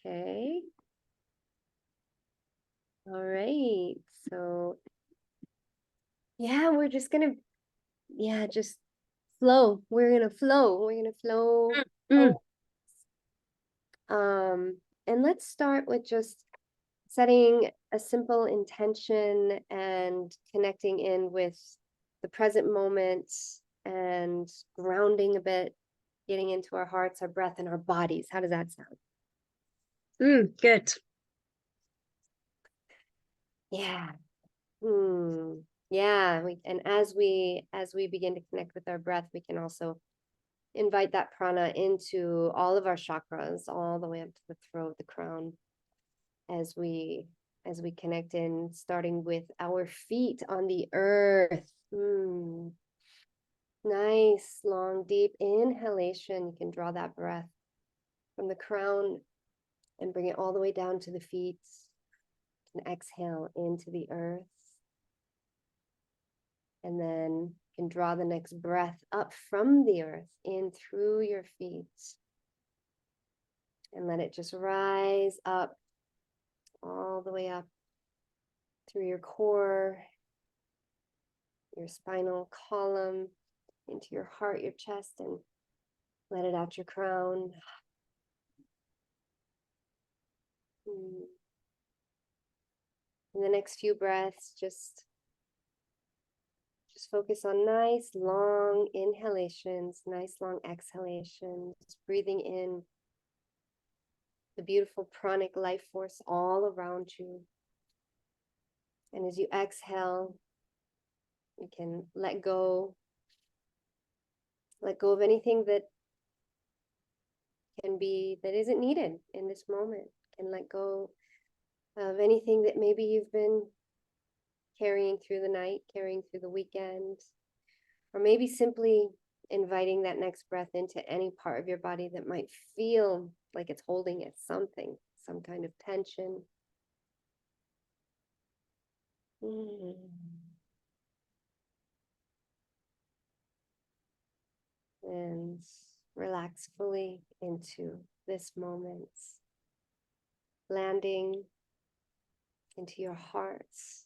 Okay. All right. So yeah, we're just gonna, just flow. We're gonna flow. We're gonna flow. Mm. And let's start with just setting a simple intention and connecting in with the present moment and grounding a bit, getting into our hearts, our breath, and our bodies. How does that sound? Good. Yeah. Yeah. And as we begin to connect with our breath, we can also invite that prana into all of our chakras, all the way up to the throat, the crown, as we connect in, starting with our feet on the earth. Nice, long, deep inhalation. You can draw that breath from the crown and bring it all the way down to the feet. And exhale into the earth. And then you can draw the next breath up from the earth in through your feet. And let it just rise up, all the way up through your core, your spinal column, into your heart, your chest, and let it out your crown. In the next few breaths, just focus on nice long inhalations, nice long exhalations, breathing in the beautiful pranic life force all around you. And as you exhale, you can let go of anything that isn't needed in this moment. You can let go of anything that maybe you've been carrying through the night, carrying through the weekend, or maybe simply inviting that next breath into any part of your body that might feel like it's holding it, something, some kind of tension. And relax fully into this moment, landing into your hearts,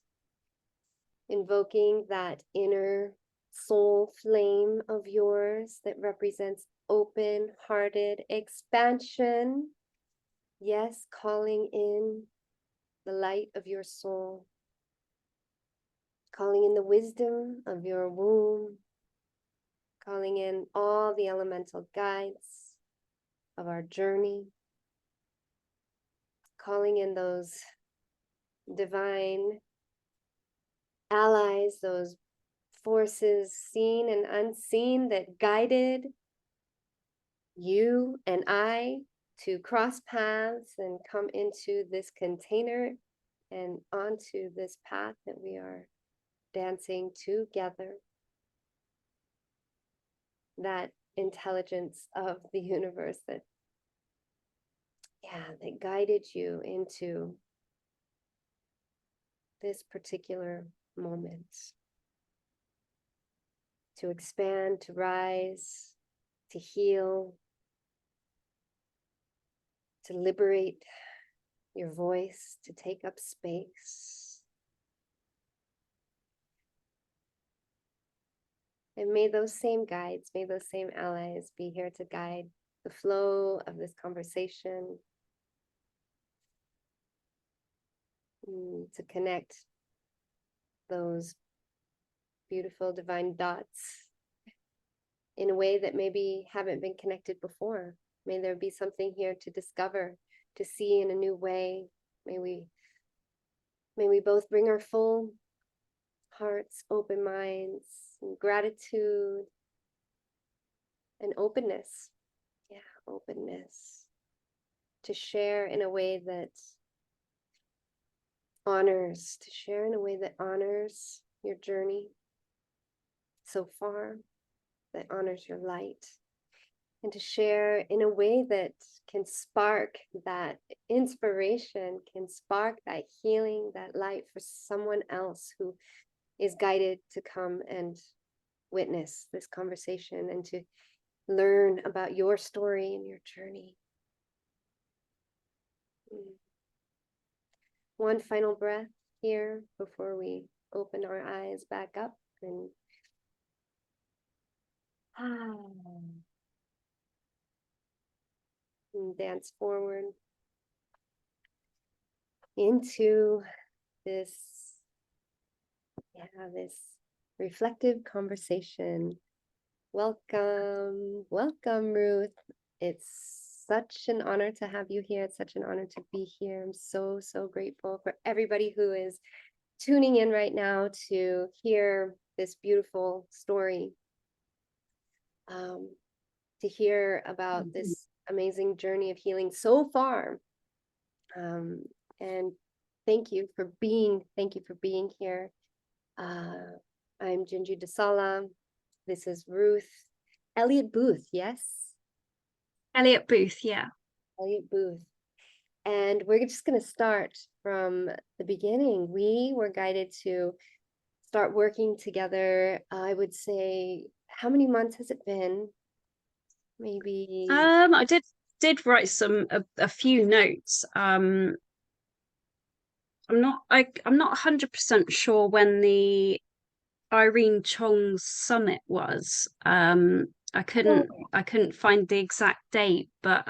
invoking that inner soul flame of yours that represents open-hearted expansion. Yes, calling in the light of your soul, calling in the wisdom of your womb, calling in all the elemental guides of our journey, calling in those divine allies, those forces seen and unseen that guided you and I to cross paths and come into this container and onto this path that we are dancing together. That intelligence of the universe that guided you into this particular moment, to expand, to rise, to heal, to liberate your voice, to take up space. And may those same guides, may those same allies be here to guide the flow of this conversation, to connect those beautiful divine dots in a way that maybe haven't been connected before. May there be something here to discover, to see in a new way. May we both bring our full hearts, open minds, and gratitude and openness. Yeah, openness to share in a way that honors, your journey so far, that honors your light, and to share in a way that can spark that inspiration, can spark that healing, that light for someone else who is guided to come and witness this conversation and to learn about your story and your journey. one final breath here before we open our eyes back up and and dance forward into this, this reflective conversation. Welcome, welcome, Ruth. It's such an honor to have you here. It's such an honor to be here. I'm so, so grateful for everybody who is tuning in right now to hear this beautiful story, to hear about this amazing journey of healing so far. And thank you for being here. I'm Gingy DeSala. This is Ruth. Elliott Booth, yes? Elliott Booth, yeah. Elliott Booth. And we're just going to start from the beginning. We were guided to start working together. I would say, how many months has it been? Maybe. I did write a few notes. I'm not 100% sure when the Irene Chong's summit was. I couldn't find the exact date, but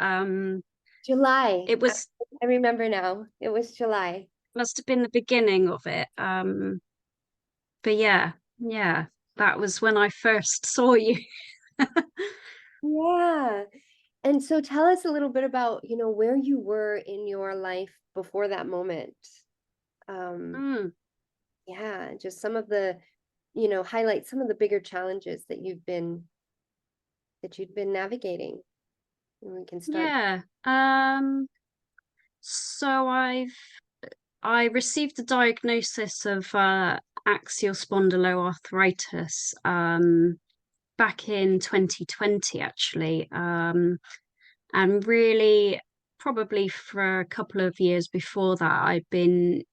July. it was. I remember now. It was July. Must have been the beginning of it. But yeah, that was when I first saw you. Yeah. And so tell us a little bit about, where you were in your life before that moment. Yeah, just some of the, highlight some of the bigger challenges that you've been navigating. And we can start. Yeah. So I received a diagnosis of axial spondyloarthritis back in 2020, actually. And really, probably for a couple of years before that, I'd been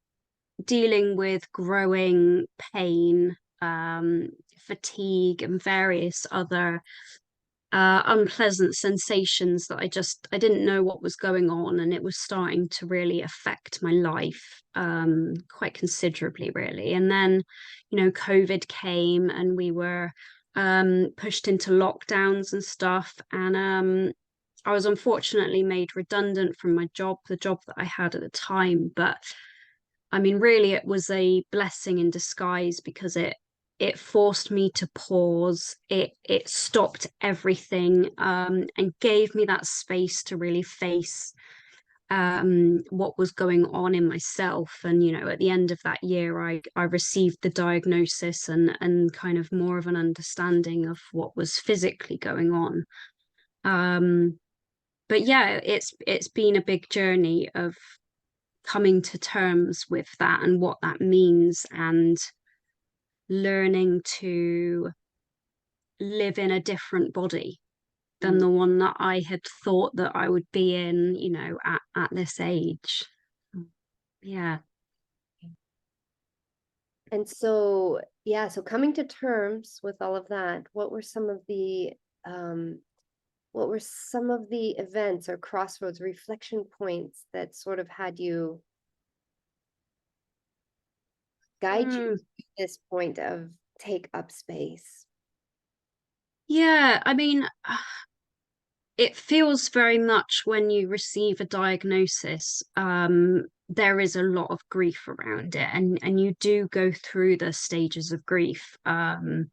dealing with growing pain, fatigue, and various other unpleasant sensations that I didn't know what was going on, and it was starting to really affect my life quite considerably, really. And then, COVID came and we were pushed into lockdowns and stuff, and I was unfortunately made redundant from the job that I had at the time. But I mean, really, it was a blessing in disguise, because it forced me to pause. It stopped everything, and gave me that space to really face what was going on in myself. And at the end of that year, I received the diagnosis and kind of more of an understanding of what was physically going on. But yeah, it's been a big journey of coming to terms with that and what that means, and learning to live in a different body than the one that I had thought that I would be in, at this age. Yeah. And so, so coming to terms with all of that, what were some of the events or crossroads, reflection points that sort of had you guide you to this point of take up space? Yeah, I mean, it feels very much when you receive a diagnosis, there is a lot of grief around it, and you do go through the stages of grief. And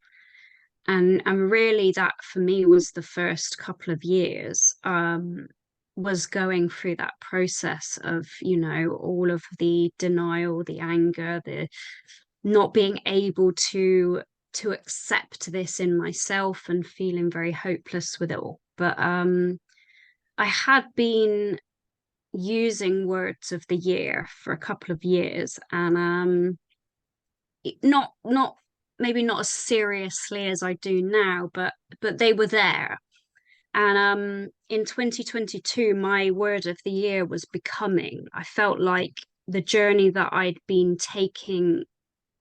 really, that for me was the first couple of years, was going through that process of, all of the denial, the anger, the not being able to accept this in myself, and feeling very hopeless with it all. But I had been using words of the year for a couple of years, and not maybe not as seriously as I do now, but they were there. And in 2022, my word of the year was becoming. I felt like the journey that I'd been taking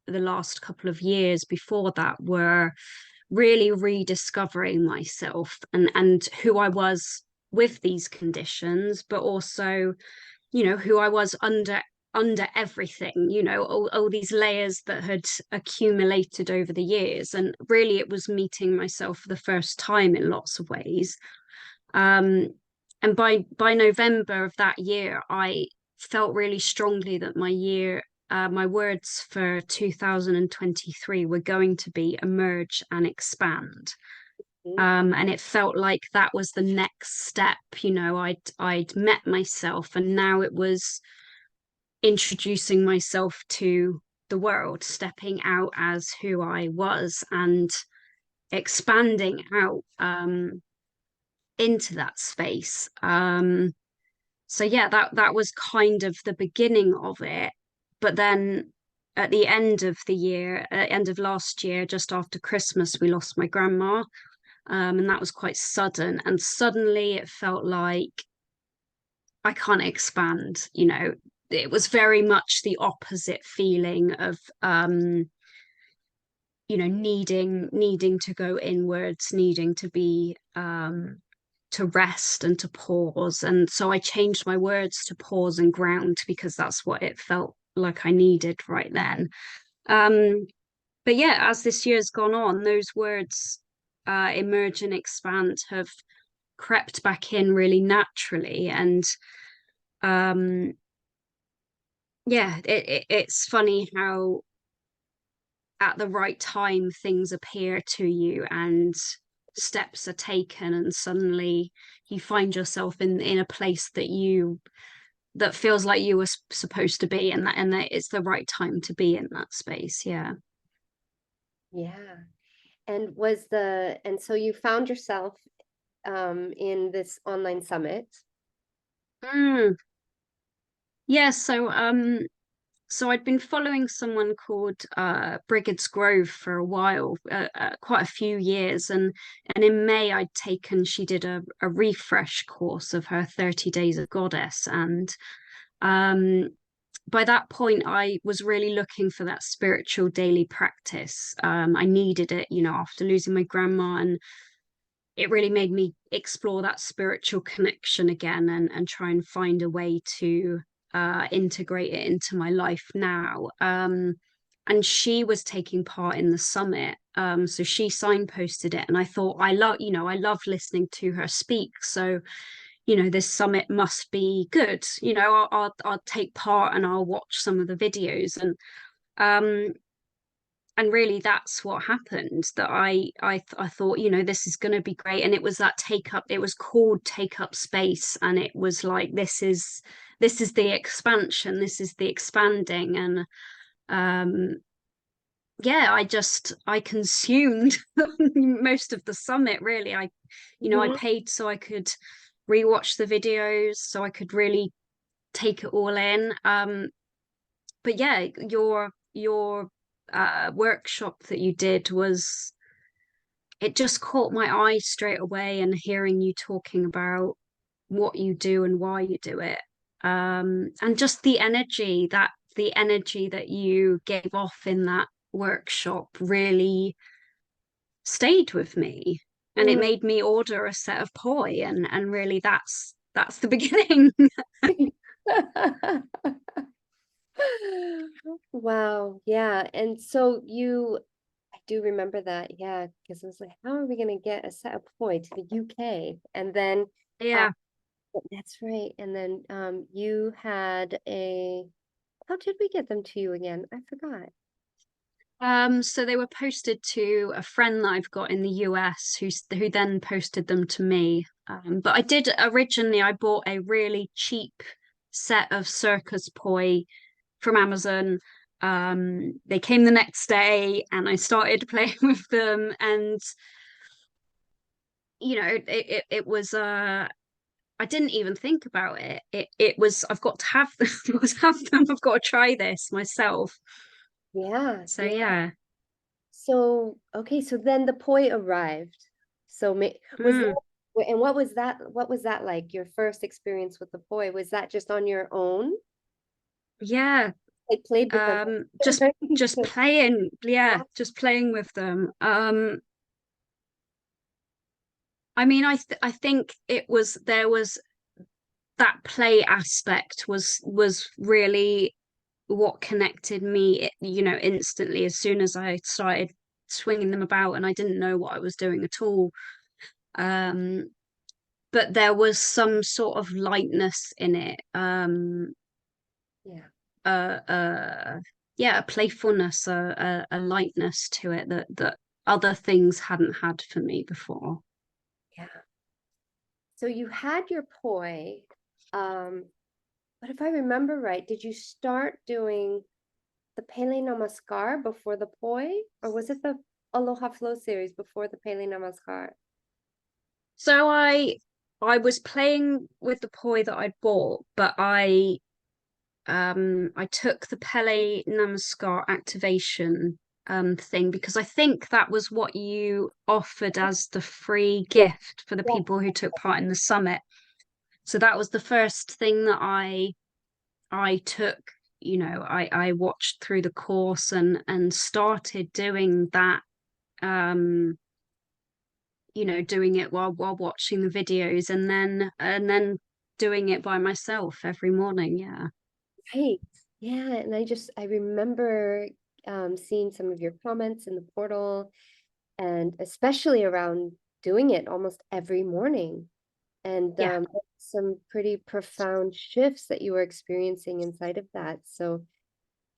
the last couple of years before that were really rediscovering myself and who I was with these conditions, but also, who I was under under everything, you know, all these layers that had accumulated over the years. And really it was meeting myself for the first time in lots of ways. And by November of that year, I felt really strongly that my words for 2023 were going to be emerge and expand. And it felt like that was the next step. You know, I'd met myself, and now it was introducing myself to the world, stepping out as who I was and expanding out into that space. So yeah, that was kind of the beginning of it. But then at the end of the year, end of last year, just after Christmas, we lost my grandma. And that was quite sudden. And suddenly it felt like I can't expand, you know. It was very much the opposite feeling of you know, needing to go inwards, needing to be to rest and to pause. And so I changed my words to pause and ground, because that's what it felt like I needed right then. But yeah, as this year's gone on, those words emerge and expand have crept back in really naturally. And yeah, it's funny how at the right time things appear to you and steps are taken, and suddenly you find yourself in a place that feels like you were supposed to be, and that it's the right time to be in that space. Yeah. And so you found yourself in this online summit. Yeah, so I'd been following someone called Brigid's Grove for a while, quite a few years, and in May she did a refresh course of her 30 Days of Goddess, and by that point I was really looking for that spiritual daily practice. I needed it, you know, after losing my grandma, and it really made me explore that spiritual connection again, and try and find a way to integrate it into my life now. And she was taking part in the summit. So she signposted it, and I thought, I love listening to her speak. So, you know, this summit must be good. You know, I'll take part and I'll watch some of the videos. And really that's what happened, that I thought, you know, this is going to be great. And it was that it was called Take Up Space, and it was like, this is the expansion, this is the expanding. And yeah, I consumed most of the summit, really. I paid so I could rewatch the videos, so I could really take it all in. But yeah, your workshop that you did it just caught my eye straight away, and hearing you talking about what you do and why you do it, and just the energy that you gave off in that workshop really stayed with me, and it made me order a set of poi, and really that's the beginning. Wow. Yeah. And so I do remember that. Yeah. Because I was like, how are we going to get a set of poi to the UK? And then, Yeah. that's right. And then you had how did we get them to you again? I forgot. So they were posted to a friend that I've got in the US, who then posted them to me. But I bought a really cheap set of circus poi from Amazon. They came the next day, and I started playing with them, and you know, it was I didn't even think about it. It was, I've got to have them. I've got to try this myself. Yeah. So Yeah. yeah. So, okay. So then the poi arrived. So Mm. and what was that? What was that like? Your first experience with the poi? Was that just on your own? Yeah. I played with them. Just playing, yeah, just playing with them. I mean, I think there was that play aspect was really what connected me, you know, instantly as soon as I started swinging them about, and I didn't know what I was doing at all. But there was some sort of lightness in it. Yeah. Uh, uh, yeah, a playfulness, a lightness to it that other things hadn't had for me before. Yeah. So you had your poi, but if I remember right, did you start doing the Pele Namaskar before the poi, or was it the Aloha Flow series before the Pele Namaskar? So I was playing with the poi that I'd bought, but I took the Pele Namaskar activation thing because I think that was what you offered as the free gift for the Yeah. people who took part in the summit. So that was the first thing that I took. You know, I watched through the course and started doing that. You know, doing it while watching the videos, and then doing it by myself every morning. Yeah. Right. Yeah. And I remember seeing some of your comments in the portal, and especially around doing it almost every morning. And Yeah. some pretty profound shifts that you were experiencing inside of that. So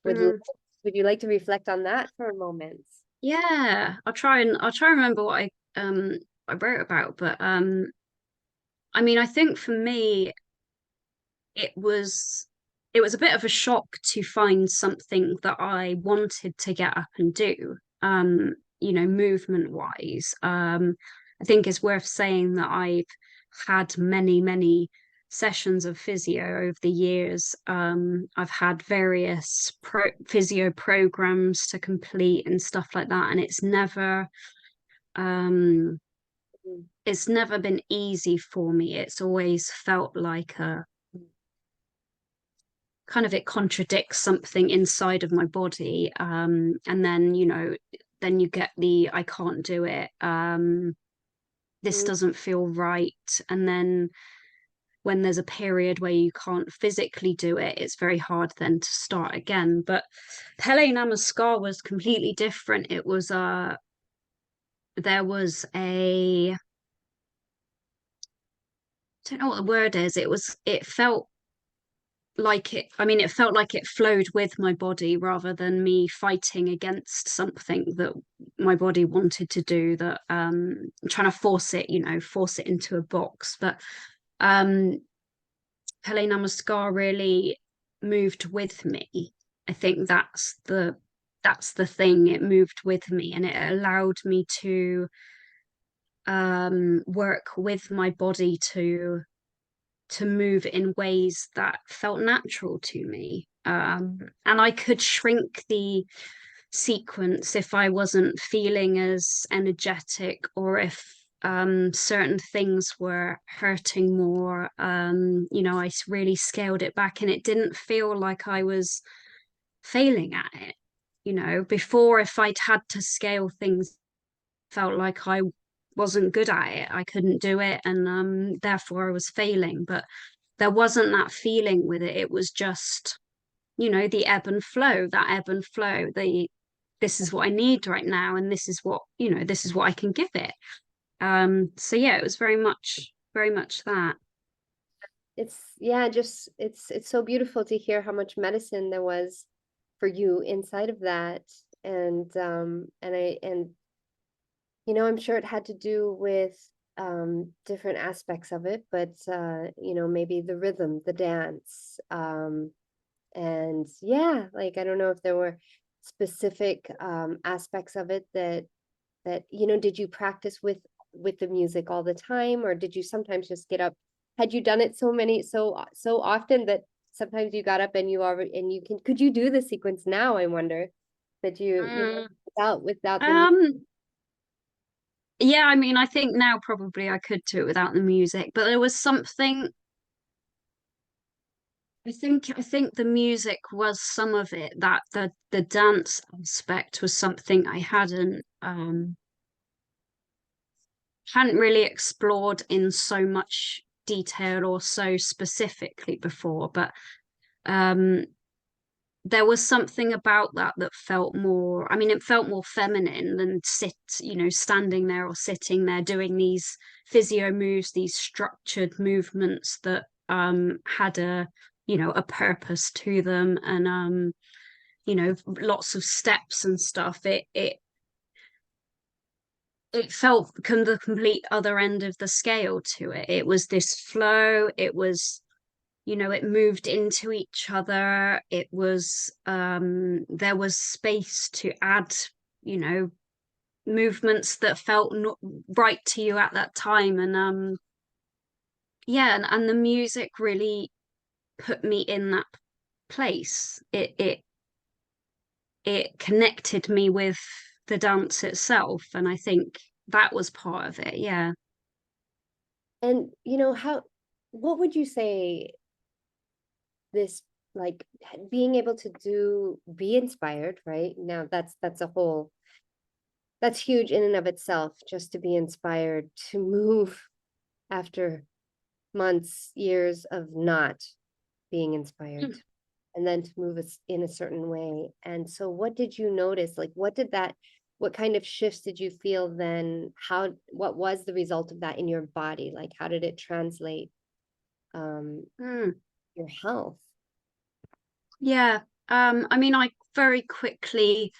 would Mm. would you like to reflect on that for a moment? Yeah, I'll try and remember what I wrote about, but I mean, I think for me it was it was a bit of a shock to find something that I wanted to get up and do. You know, movement wise. I think it's worth saying that I've had many sessions of physio over the years. I've had various physio programs to complete and stuff like that, and um Mm. it's never been easy for me. It's always felt like a kind of, it contradicts something inside of my body. And then, you know, then you get the I can't do it. This Mm. doesn't feel right. And then when there's a period where you can't physically do it, it's very hard then to start again. But Pele Namaskar was completely different. It was there was a, I don't know what the word is. It felt like it felt like it flowed with my body rather than me fighting against something that my body wanted to do, that trying to force it, you know, force it into a box. But um Pele Namaskar really moved with me. I think that's the thing. It moved with me, and it allowed me to work with my body to move in ways that felt natural to me. And I could shrink the sequence if I wasn't feeling as energetic, or if certain things were hurting more. You know, I really scaled it back, and it didn't feel like I was failing at it. You know, before, if I'd had to scale things, felt like I wasn't good at it. I couldn't do it, and therefore I was failing. But there wasn't that feeling with it. It was just, you know, the ebb and flow, that ebb and flow. This is what I need right now, and this is what, you know, this is what I can give it. So yeah, it was very much that. It's yeah, just it's so beautiful to hear how much medicine there was for you inside of that. And you know, I'm sure it had to do with different aspects of it, but you know, maybe the rhythm, the dance, and yeah, like I don't know if there were specific aspects of it that you know, did you practice with the music all the time, or did you sometimes just get up? Had you done it so often that sometimes you got up and you already, and you can, could you do the sequence now, I wonder, that you know, Mm. without the music? Um, yeah, I mean, I think now probably I could do it without the music, but there was something. I think the music was some of it. That the dance aspect was something I hadn't really explored in so much detail or so specifically before. But um there was something about that that felt more, I mean, it felt more feminine than standing there or sitting there doing these physio moves, these structured movements that had a purpose to them, and lots of steps and stuff. It felt the complete other end of the scale to it. It was this flow. It was, it moved into each other. It was, there was space to add, movements that felt not right to you at that time. And yeah, and the music really put me in that place. It connected me with the dance itself, and I think that was part of it. Yeah. And what would you say this, like, being able to be inspired, right? Now that's a whole, that's huge in and of itself, just to be inspired to move after months, years of not being inspired, and then to move us in a certain way. And so what did you notice? Like, what kind of shifts did you feel then? What was the result of that in your body? Like, how did it translate your health? Yeah. I mean, I very quickly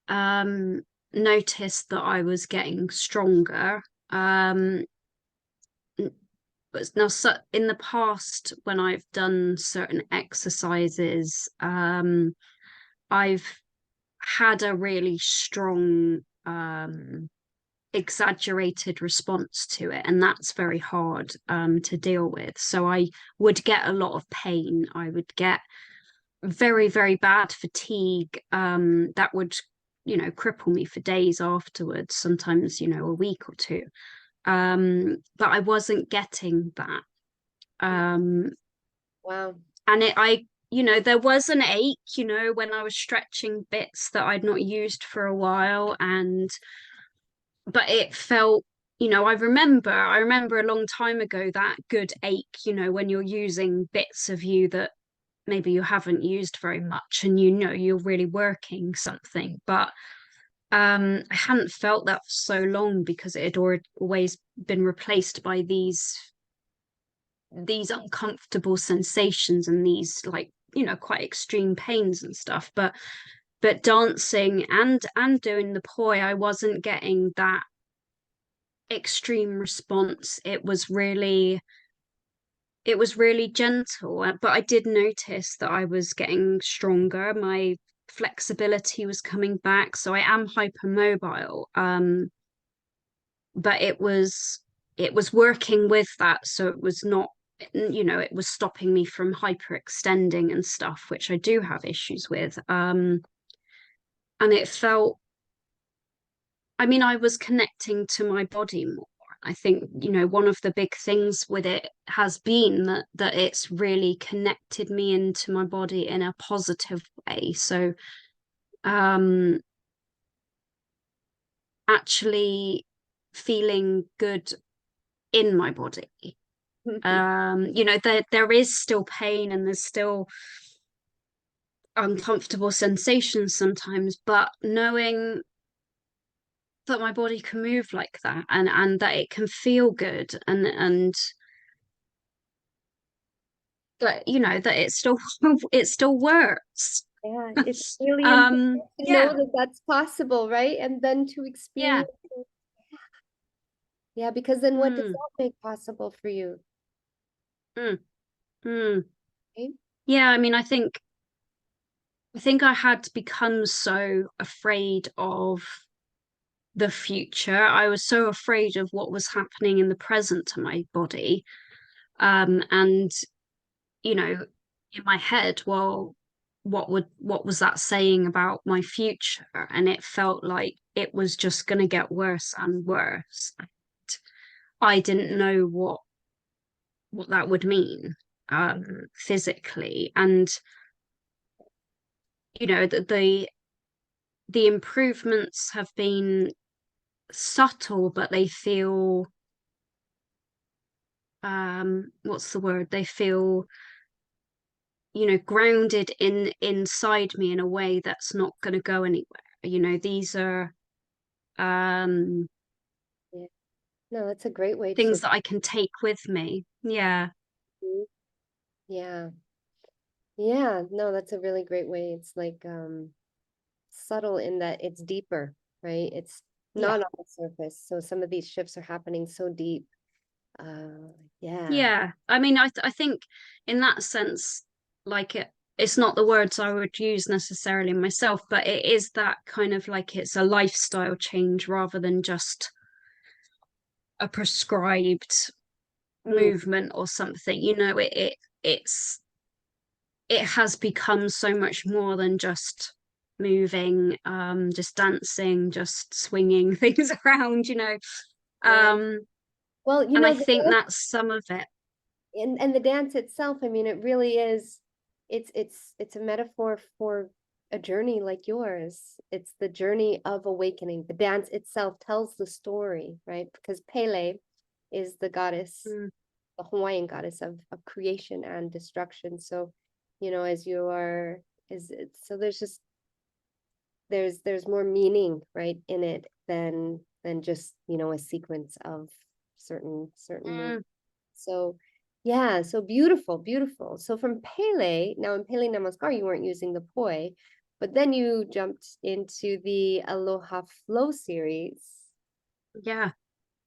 noticed that I was getting stronger. But now, so in the past, when I've done certain exercises, I've had a really strong exaggerated response to it, and that's very hard to deal with. So I would get a lot of pain. I would get very, very bad fatigue that would, cripple me for days afterwards, sometimes, a week or two. But I wasn't getting that. Wow. And there was an ache, when I was stretching bits that I'd not used for a while, but it felt, I remember a long time ago, that good ache, when you're using bits of you that maybe you haven't used very much, and you're really working something. But I hadn't felt that for so long, because it had always been replaced by these uncomfortable sensations and these, like, quite extreme pains and stuff. But dancing and doing the poi, I wasn't getting that extreme response. It was really gentle, but I did notice that I was getting stronger. My flexibility was coming back, so I am hypermobile. But it was working with that, so it was not, it was stopping me from hyperextending and stuff, which I do have issues with. And it felt, I mean, I was connecting to my body more. I think, one of the big things with it has been that it's really connected me into my body in a positive way. So, actually feeling good in my body. There is still pain, and there's still uncomfortable sensations sometimes, but knowing that my body can move like that, and that it can feel good, and that, that it still works. Yeah, it's really important to know Yeah, that that's possible, right? And then to yeah. experience it. Yeah, because then what does mm, that make possible for you? mm, mm. Right? Yeah, I mean, I think I had become so afraid of the future. I was so afraid of what was happening in the present to my body. And, you know, in my head, well, what was that saying about my future? And it felt like it was just going to get worse and worse. And I didn't know what that would mean physically. And, the improvements have been subtle, but they feel, what's the word? They feel grounded inside me in a way that's not going to go anywhere. These are Yeah. No, that's a great way to. things that I can take with me. Yeah. Yeah. Yeah. No, that's a really great way. It's like subtle in that it's deeper, right? It's Yeah. not on the surface. So some of these shifts are happening so deep. Yeah. Yeah. I mean, I think in that sense, like it's not the words I would use necessarily myself, but it is that kind of like it's a lifestyle change rather than just a prescribed Mm, movement or something. It has become so much more than just moving, just dancing, just swinging things around. yeah. Um, Well, and I think that's some of it. and the dance itself, I mean, it really is, it's a metaphor for a journey like yours. It's the journey of awakening. The dance itself tells the story, right? Because Pele is the goddess, Mm, the Hawaiian goddess of creation and destruction. So, as you are, so there's just there's more meaning, right, in it than just, a sequence of certain moves. mm, So yeah, so beautiful, beautiful. So from Pele, now in Pele Namaskar, you weren't using the poi, but then you jumped into the Aloha Flow series, yeah.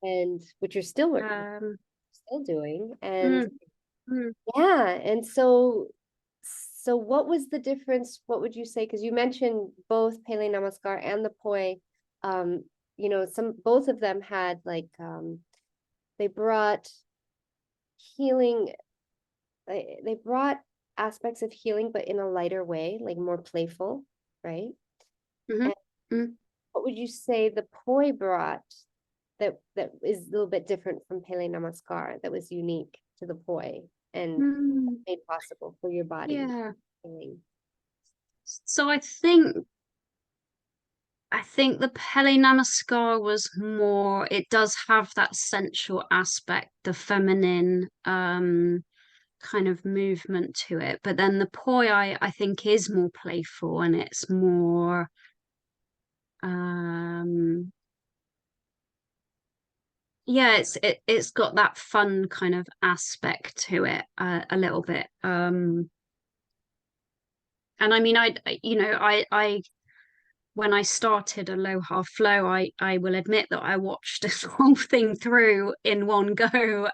and which you're Um, still doing. And mm, mm, yeah, and so what was the difference? What would you say? Because you mentioned both Pele Namaskar and the poi. Both of them had like they brought healing. They brought aspects of healing, but in a lighter way, like more playful, right? mhm, And mm, what would you say the poi brought that is a little bit different from Pele Namaskar, that was unique to the poi and mm, made possible for your body yeah. healing? So I think the Pele Namaskar was more, it does have that sensual aspect, the feminine kind of movement to it. But then the poi I think is more playful and it's more um yeah, it's got that fun kind of aspect to it a little bit. And I mean I when I started Aloha Flow, I will admit that I watched this whole thing through in one go,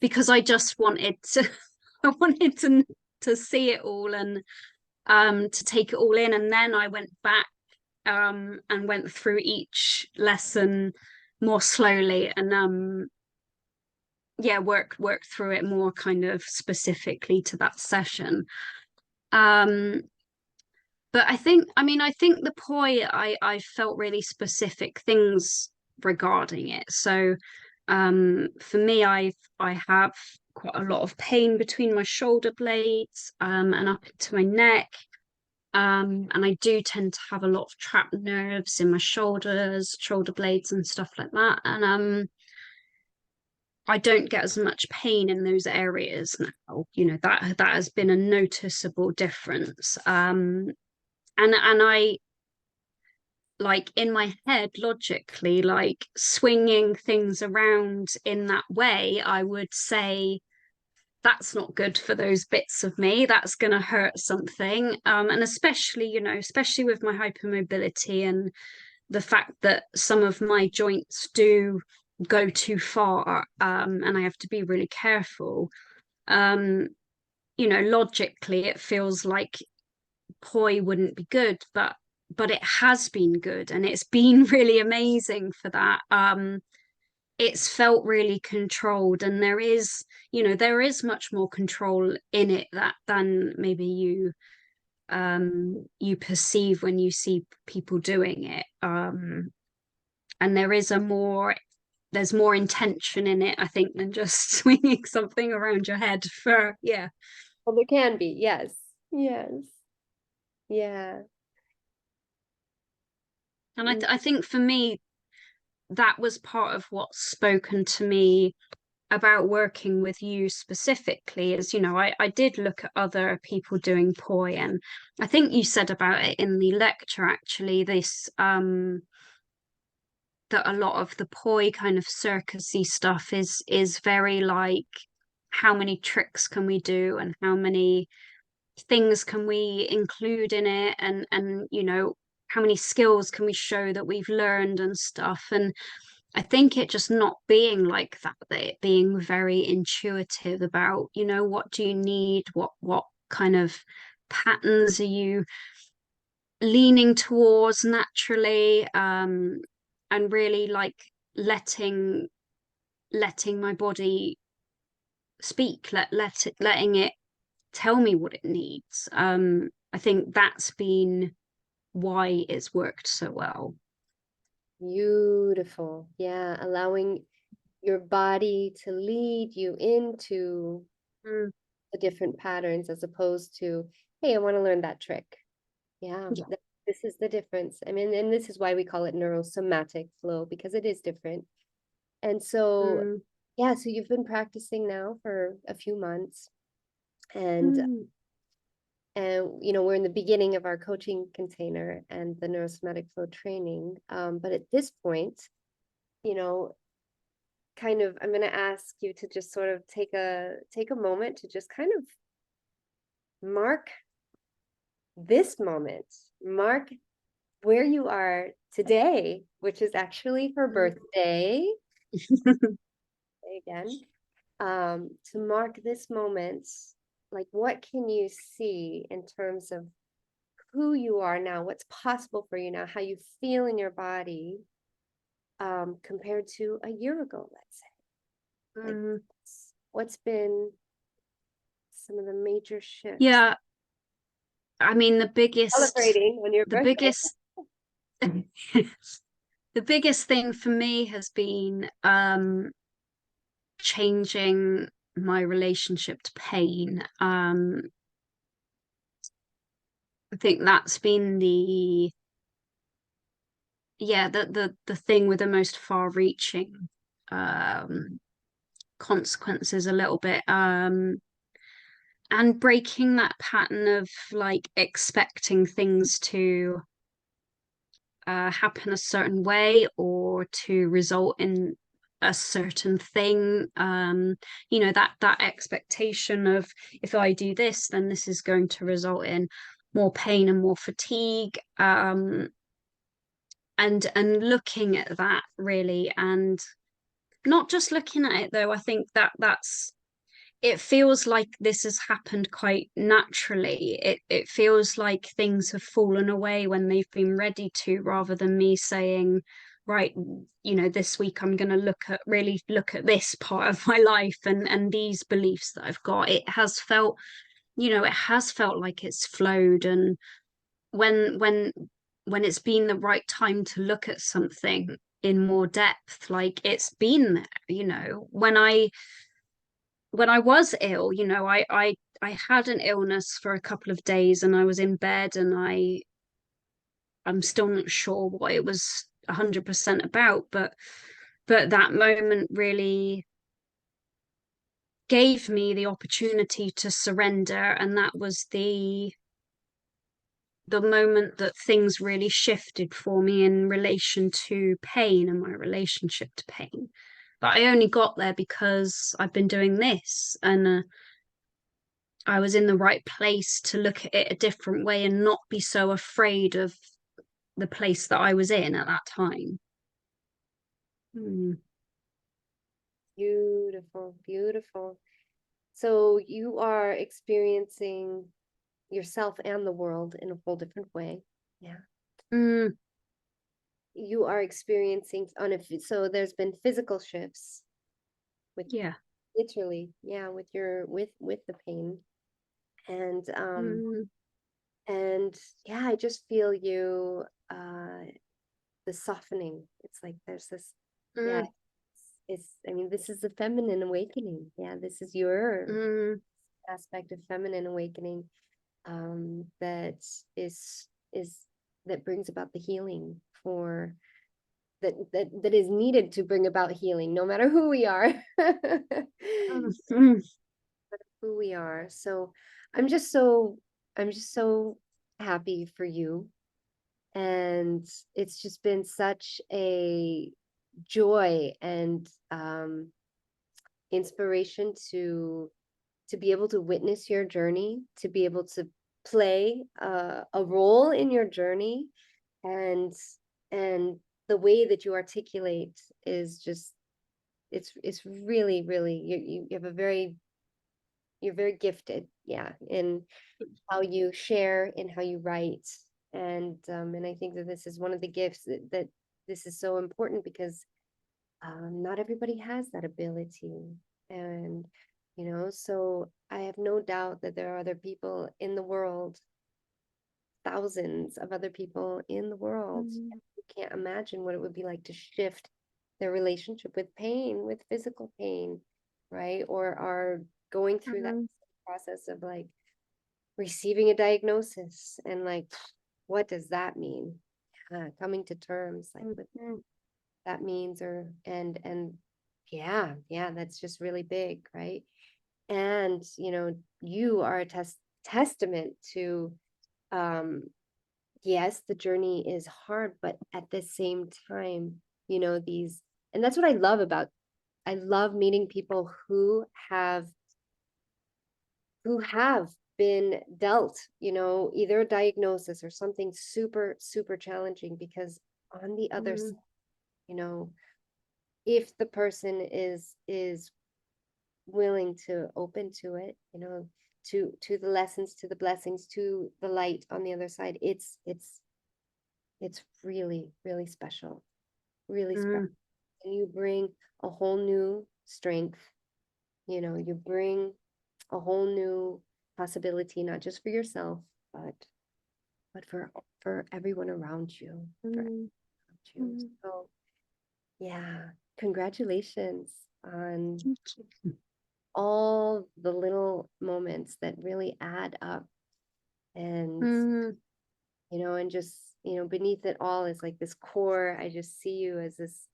because I just wanted to I wanted to see it all and to take it all in. And then I went back and went through each lesson more slowly and yeah, work through it more kind of specifically to that session. Um, but I think the poi I felt really specific things regarding it. So for me, I have quite a lot of pain between my shoulder blades and up into my neck. And I do tend to have a lot of trapped nerves in my shoulders, shoulder blades and stuff like that. And I don't get as much pain in those areas now. That has been a noticeable difference. And I, like, in my head, logically, like swinging things around in that way, I would say that's not good for those bits of me. That's going to hurt something. And especially with my hypermobility and the fact that some of my joints do go too far, and I have to be really careful. Um, logically, it feels like poi wouldn't be good, but it has been good and it's been really amazing for that. It's felt really controlled, and there is much more control in it than maybe you perceive when you see people doing it. And there's more intention in it, I think, than just swinging something around your head for yeah. Well, there can be, yes, yes, yeah. And Mm, I think for me that was part of what's spoken to me about working with you specifically is, you know, I did look at other people doing poi, and I think you said about it in the lecture actually, this that a lot of the poi kind of circusy stuff is very like, how many tricks can we do and how many things can we include in it, and you know, how many skills can we show that we've learned and stuff. And I think it just not being like that, that it being very intuitive about, you know, what do you need, what kind of patterns are you leaning towards naturally, and really like letting my body speak, letting it tell me what it needs. I think that's been why it's worked so well. Beautiful. Yeah, allowing your body to lead you into Mm. the different patterns as opposed to, hey, I want to learn that trick. Yeah, Yeah. this is the difference. I mean, and this is why we call it neurosomatic flow, because it is different. And so, Mm. yeah, so you've been practicing now for a few months, and Mm. you know, we're in the beginning of our coaching container and the neurosomatic flow training. But at this point, you know, kind of, I'm going to ask you to just sort of take a moment to just kind of mark this moment, mark where you are today, which is actually her birthday again. To mark this moment, like what can you see in terms of who you are now, what's possible for you now, how you feel in your body, compared to a year ago, let's say. Like, Mm. what's been some of the major shifts? Yeah, I mean Celebrating on your the birthday. biggest the biggest thing for me has been changing my relationship to pain. I think that's been the, yeah, the thing with the most far reaching consequences a little bit, and breaking that pattern of like expecting things to happen a certain way or to result in a certain thing. You know, that expectation of, if I do this, then this is going to result in more pain and more fatigue. And looking at that really, and not just looking at it though, I think that's, it feels like this has happened quite naturally. It feels like things have fallen away when they've been ready to, rather than me saying, right, you know, this week I'm going to really look at this part of my life and these beliefs that I've got. It has felt, you know, it has felt like it's flowed. And when when when it's been the right time to look at something in more depth, like it's been there, you know. When I was ill, you know, I had an illness for a couple of days and I was in bed, and I'm still not sure what it was 100% about, but that moment really gave me the opportunity to surrender, and that was the moment that things really shifted for me in relation to pain and my relationship to pain. But I only got there because I've been doing this, and I was in the right place to look at it a different way and not be so afraid of the place that I was in at that time. Mm. Beautiful, beautiful. So you are experiencing yourself and the world in a whole different way. Yeah. Mm. You are experiencing on a, so there's been physical shifts with Yeah. literally, yeah, with your with the pain. And Mm. and yeah, I just feel you the softening. It's like there's this, yeah, Mm. I mean, this is the feminine awakening. Yeah, this is your Mm. aspect of feminine awakening, that is that brings about the healing for that is needed to bring about healing, no matter who we are. Mm. Who we are. So I'm just so happy for you. And it's just been such a joy and inspiration to be able to witness your journey, to be able to play a role in your journey, and and the way that you articulate is just, it's really, really, you have a very, you're very gifted, yeah, in how you share and how you write. And I think that this is one of the gifts that this is so important, because not everybody has that ability. And so I have no doubt that there are other people in the world, thousands of other people in the world, who can't imagine what it would be like to shift their relationship with pain, with physical pain, right? Or are going through that process of like receiving a diagnosis and like, what does that mean? Coming to terms like with that means, or and yeah, that's just really big, right? And you are a testament to, yes, the journey is hard, but at the same time, these, and that's what I love about, I love meeting people who have been dealt, either a diagnosis or something super, super challenging, because on the other side, you know, if the person is willing to open to it, to the lessons, to the blessings, to the light on the other side, it's really, really special, really special. And you bring a whole new strength, you bring a whole new possibility, not just for yourself, but for everyone around you, So yeah, congratulations on all the little moments that really add up. And and just beneath it all is like this core. I just see you as this,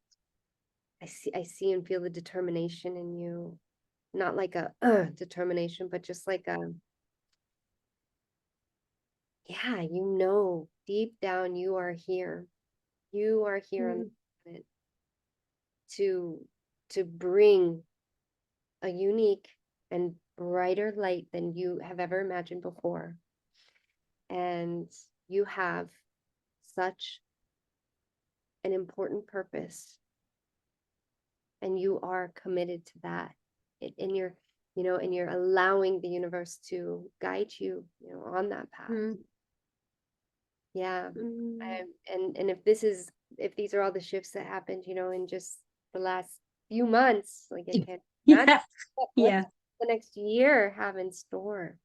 I see and feel the determination in you, not like a determination, but just like a, yeah, deep down you are here. You are here on the planet to bring a unique and brighter light than you have ever imagined before. And you have such an important purpose, and you are committed to that. And you're allowing the universe to guide you, on that path. Yeah. And if these are all the shifts that happened, in just the last few months, like I can't imagine what the next year have in store.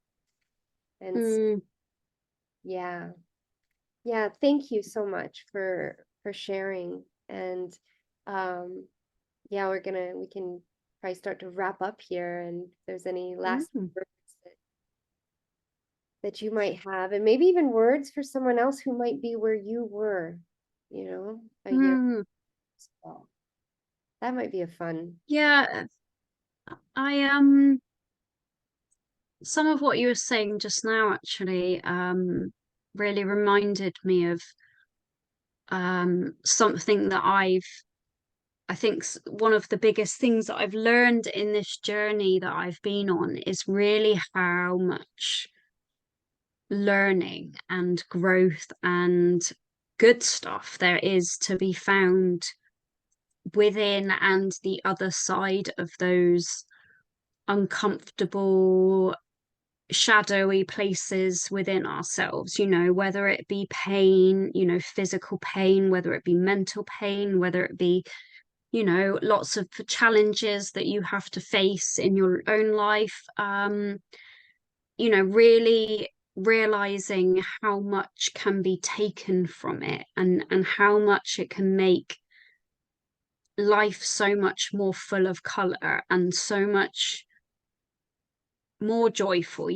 And so, yeah, thank you so much for sharing. And yeah, we can probably start to wrap up here, and if there's any last words that you might have, and maybe even words for someone else who might be where you were, a year ago. That might be a fun. Yeah, I some of what you were saying just now actually really reminded me of something that I think one of the biggest things that I've learned in this journey that I've been on is really how much learning and growth and good stuff there is to be found within and the other side of those uncomfortable, shadowy places within ourselves, whether it be pain, physical pain, whether it be mental pain, whether it be, lots of challenges that you have to face in your own life. Really realizing how much can be taken from it, and how much it can make life so much more full of color and so much more joyful.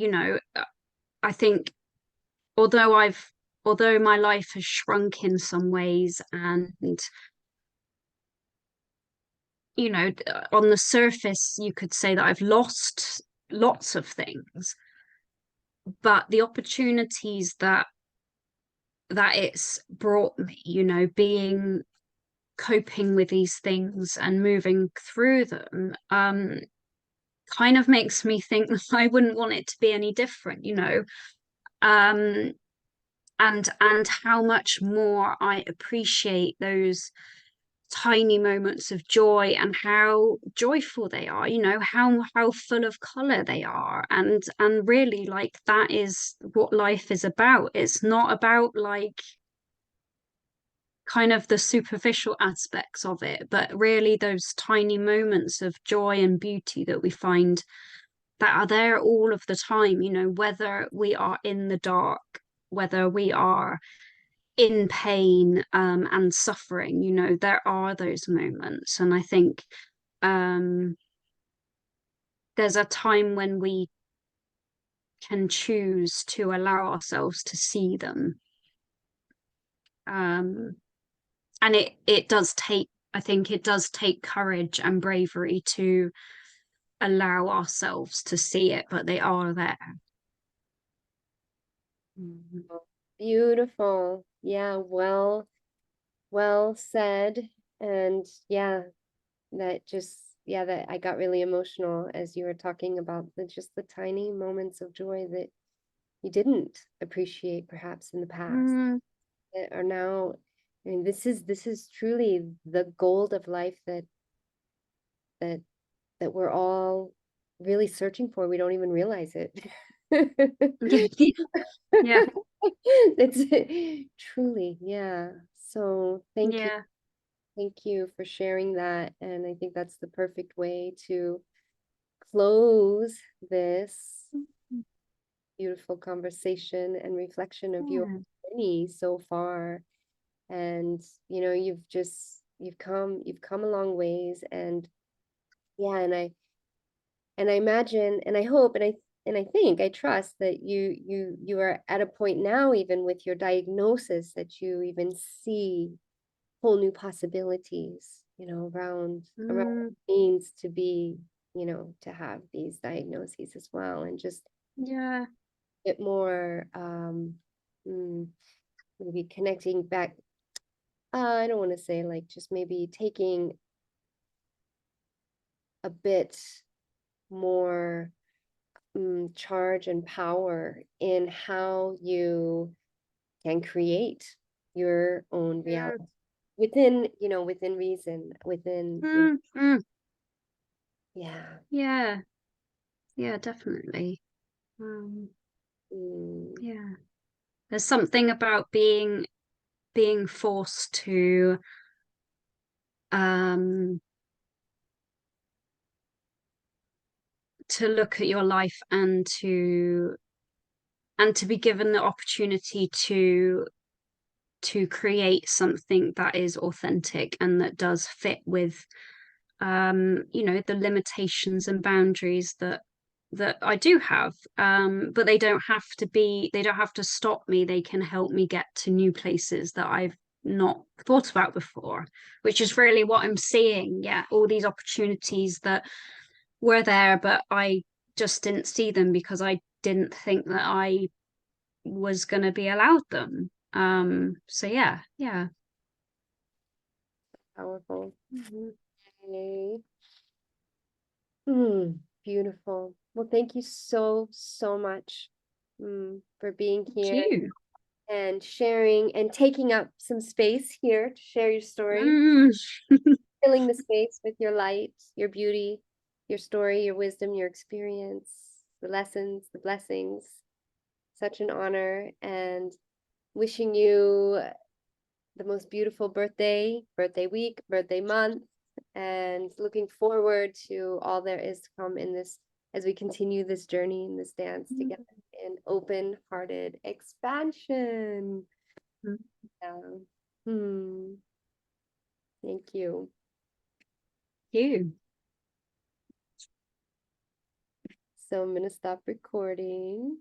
I think although my life has shrunk in some ways, and you know, on the surface, you could say that I've lost lots of things, but the opportunities that it's brought me, you know, being coping with these things and moving through them, kind of makes me think that I wouldn't want it to be any different, you know. um and how much more I appreciate those tiny moments of joy, and how joyful they are, you know, how full of color they are. And really, like, that is what life is about. It's not about like kind of the superficial aspects of it, but really those tiny moments of joy and beauty that we find that are there all of the time, you know, whether we are in the dark, whether we are in pain, and suffering, you know, there are those moments. And I think um, there's a time when we can choose to allow ourselves to see them. Um, and it does take, I think it does take courage and bravery to allow ourselves to see it, but they are there. Beautiful. Yeah, well said. And yeah, that I got really emotional as you were talking about just the tiny moments of joy that you didn't appreciate perhaps in the past, Mm, that are now. I mean, this is truly the gold of life that that we're all really searching for. We don't even realize it. yeah, It's truly, yeah. So yeah, thank you for sharing that. And I think that's the perfect way to close this beautiful conversation and reflection of your yeah, journey so far. And you know, you've come a long ways. And yeah, and I imagine, and I hope, and I think, I trust that you are at a point now, even with your diagnosis, that you even see whole new possibilities, you know, around what mm, it means to be, you know, to have these diagnoses as well. And just yeah, a bit more maybe connecting back. I don't want to say, like, just maybe taking a bit more charge and power in how you can create your own yeah, reality within, you know, within reason, within, you know, mm, mm, yeah. yeah, yeah, definitely. Um, Mm, yeah, there's something about being forced um to look at your life and to be given the opportunity to create something that is authentic and that does fit with you know, the limitations and boundaries that I do have. But they don't have to stop me. They can help me get to new places that I've not thought about before, which is really what I'm seeing. Yeah, all these opportunities that were there, but I just didn't see them because I didn't think that I was going to be allowed them. So yeah, yeah. powerful. Mhm. Okay. Beautiful. Well, thank you so much for being Thank here you. and sharing and taking up some space here to share your story, Mm. filling the space with your light, your beauty, your story, your wisdom, your experience, the lessons, the blessings. Such an honor, and wishing you the most beautiful birthday week, birthday month, and looking forward to all there is to come in this as we continue this journey in this dance together in open-hearted expansion. Yeah. Thank you. You. So I'm gonna stop recording.